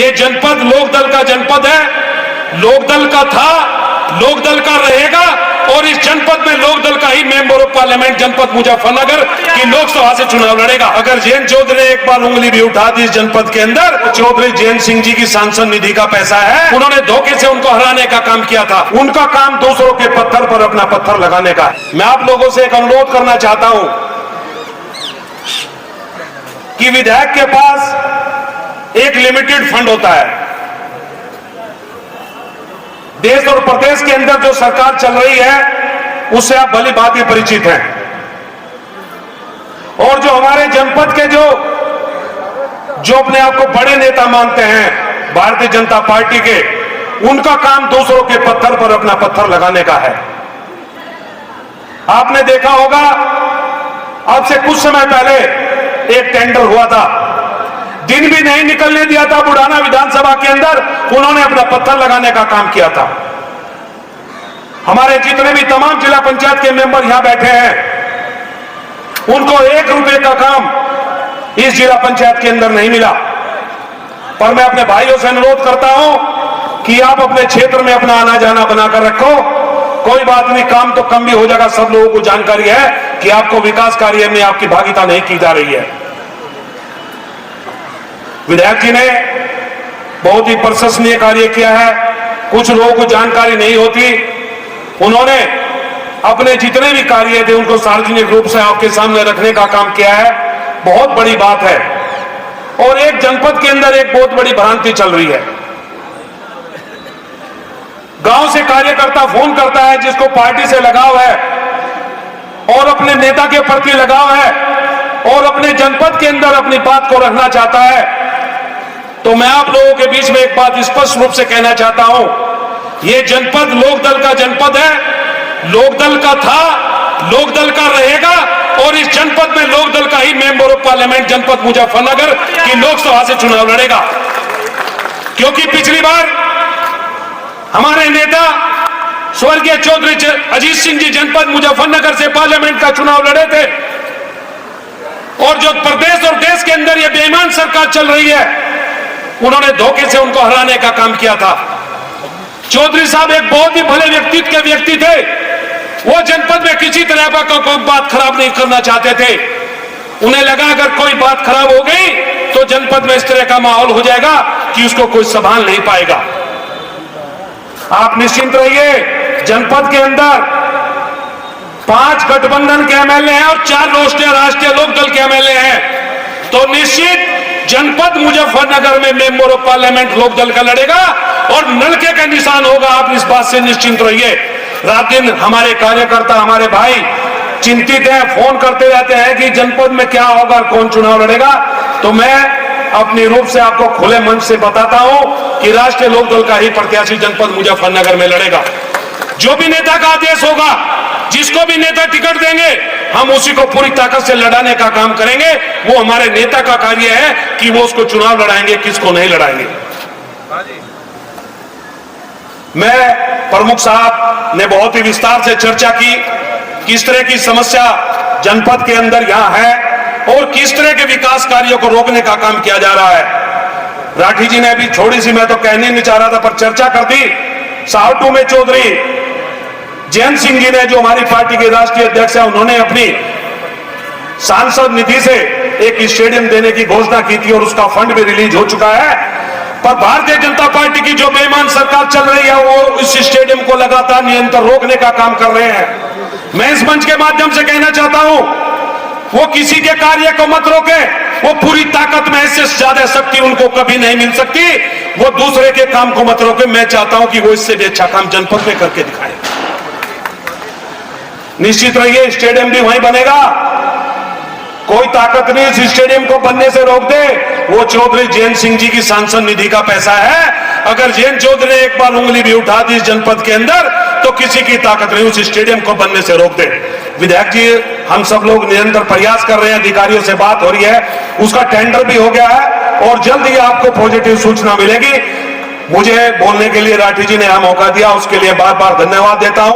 ये जनपद लोकदल का जनपद है, लोकदल का था, लोकदल का रहेगा और इस जनपद में लोकदल का ही मेंबर ऑफ पार्लियामेंट जनपद मुजफ्फरनगर की लोकसभा से चुनाव लड़ेगा। अगर जयंत चौधरी ने एक बार उंगली भी उठा दी इस जनपद के अंदर, चौधरी जयंत सिंह जी की सांसद निधि का पैसा है, उन्होंने धोखे से उनको हराने का काम किया था। उनका काम दूसरों के पत्थर पर अपना पत्थर लगाने का है। मैं आप लोगों से एक अनुरोध करना चाहता हूं कि विधायक के पास एक लिमिटेड फंड होता है। देश और प्रदेश के अंदर जो सरकार चल रही है उससे आप भली भांति परिचित हैं। और जो हमारे जनपद के जो अपने आप को बड़े नेता मानते हैं भारतीय जनता पार्टी के, उनका काम दूसरों के पत्थर पर अपना पत्थर लगाने का है। आपने देखा होगा अब से कुछ समय पहले एक टेंडर हुआ था, दिन भी नहीं निकलने दिया था बुढ़ाना विधानसभा के अंदर, उन्होंने अपना पत्थर लगाने का काम किया था। हमारे जितने भी तमाम जिला पंचायत के मेंबर यहां बैठे हैं, उनको 1 रुपए का काम इस जिला पंचायत के अंदर नहीं मिला। पर मैं अपने भाइयों से अनुरोध करता हूं कि आप अपने क्षेत्र में अपना आना जाना बनाकर रखो। कोई बात नहीं, काम तो कम भी हो जाएगा। सब लोगों को जानकारी है कि आपको विकास कार्य में आपकी भागीदारी नहीं की जा रही है। विधायक जी ने बहुत ही प्रशंसनीय कार्य किया है। कुछ लोगों को जानकारी नहीं होती, उन्होंने अपने जितने भी कार्य थे उनको सार्वजनिक रूप से आपके सामने रखने का काम किया है। बहुत बड़ी बात है। और एक जनपद के अंदर एक बहुत बड़ी भ्रांति चल रही है। गांव से कार्यकर्ता फोन करता है जिसको पार्टी से लगाव है और अपने नेता के प्रति लगाव है और अपने जनपद के अंदर अपनी बात को रखना चाहता है, तो मैं आप लोगों के बीच में एक बात स्पष्ट रूप से कहना चाहता हूं, यह जनपद लोकदल का जनपद है, लोकदल का था, लोकदल का रहेगा और इस जनपद में लोकदल का ही मेंबर ऑफ पार्लियामेंट जनपद मुजफ्फरनगर की लोकसभा से चुनाव लड़ेगा। क्योंकि पिछली बार हमारे नेता स्वर्गीय चौधरी अजीत सिंह जी जनपद मुजफ्फरनगर से पार्लियामेंट का चुनाव लड़े थे और जो प्रदेश और देश के अंदर यह बेईमान सरकार चल रही है, उन्होंने धोखे से उनको हराने का काम किया था। चौधरी साहब एक बहुत ही भले व्यक्तित्व के व्यक्ति थे। वो जनपद में किसी तरह का कोई बात खराब नहीं करना चाहते थे। उन्हें लगा अगर कोई बात खराब हो गई तो जनपद में इस तरह का माहौल हो जाएगा कि उसको कोई संभाल नहीं पाएगा। आप निश्चिंत रहिए, जनपद के अंदर 5 गठबंधन के एमएलए हैं और 4 राष्ट्रीय लोकदल के एमएलए हैं। तो निश्चित जनपद मुजफ्फरनगर में मेंबर ऑफ पार्लियामेंट लोकदल का लड़ेगा और नलके का निशान होगा। आप इस बात से निश्चिंत रहिए। रात दिन हमारे कार्यकर्ता, हमारे भाई चिंतित हैं, फोन करते रहते हैं कि जनपद में क्या होगा, कौन चुनाव लड़ेगा। तो मैं अपनी रूप से आपको खुले मंच से बताता हूं कि राष्ट्रीय लोकदल का ही प्रत्याशी जनपद मुजफ्फरनगर में लड़ेगा। जो भी नेता का आदेश होगा, जिसको भी नेता टिकट देंगे, हम उसी को पूरी ताकत से लड़ाने का काम करेंगे। वो हमारे नेता का कार्य है कि वो उसको चुनाव लड़ाएंगे, किसको नहीं लड़ाएंगे। मैं प्रमुख साहब ने बहुत ही विस्तार से चर्चा की, किस तरह की समस्या जनपद के अंदर यहां है और किस तरह के विकास कार्यों को रोकने का काम किया जा रहा है। राठी जी ने अभी थोड़ी सी, मैं तो कहने नहीं चाह रहा था, पर चर्चा कर दी। साहटू में चौधरी जयंत सिंह जी ने, जो हमारी पार्टी के राष्ट्रीय अध्यक्ष है, उन्होंने अपनी सांसद निधि से एक स्टेडियम देने की घोषणा की थी और उसका फंड भी रिलीज हो चुका है। पर भारतीय जनता पार्टी की जो बेईमान सरकार चल रही है, वो इस स्टेडियम को लगातार निरंतर रोकने का काम कर रहे हैं। मैं इस मंच के माध्यम से कहना चाहता हूं, वो किसी के कार्य को मत रोके। वो पूरी ताकत में इससे ज्यादा शक्ति उनको कभी नहीं मिल सकती। वो दूसरे के काम को मत रोके। मैं चाहता हूं कि वो इससे भी अच्छा काम जनपद में करके दिखाए। निश्चित रहिए, स्टेडियम भी वहीं बनेगा। कोई ताकत नहीं इस स्टेडियम को बनने से रोक दे। वो चौधरी जयंत सिंह जी की सांसद निधि का पैसा है। अगर जयंत चौधरी ने एक बार उंगली भी उठा दी इस जनपद के अंदर, तो किसी की ताकत नहीं उस स्टेडियम को बनने से रोक दे। विधायक जी, हम सब लोग निरंतर प्रयास कर रहे हैं, अधिकारियों से बात हो रही है, उसका टेंडर भी हो गया है और जल्द ही आपको पॉजिटिव सूचना मिलेगी। मुझे बोलने के लिए राठी जी ने यहां मौका दिया, उसके लिए बार बार धन्यवाद देता हूं।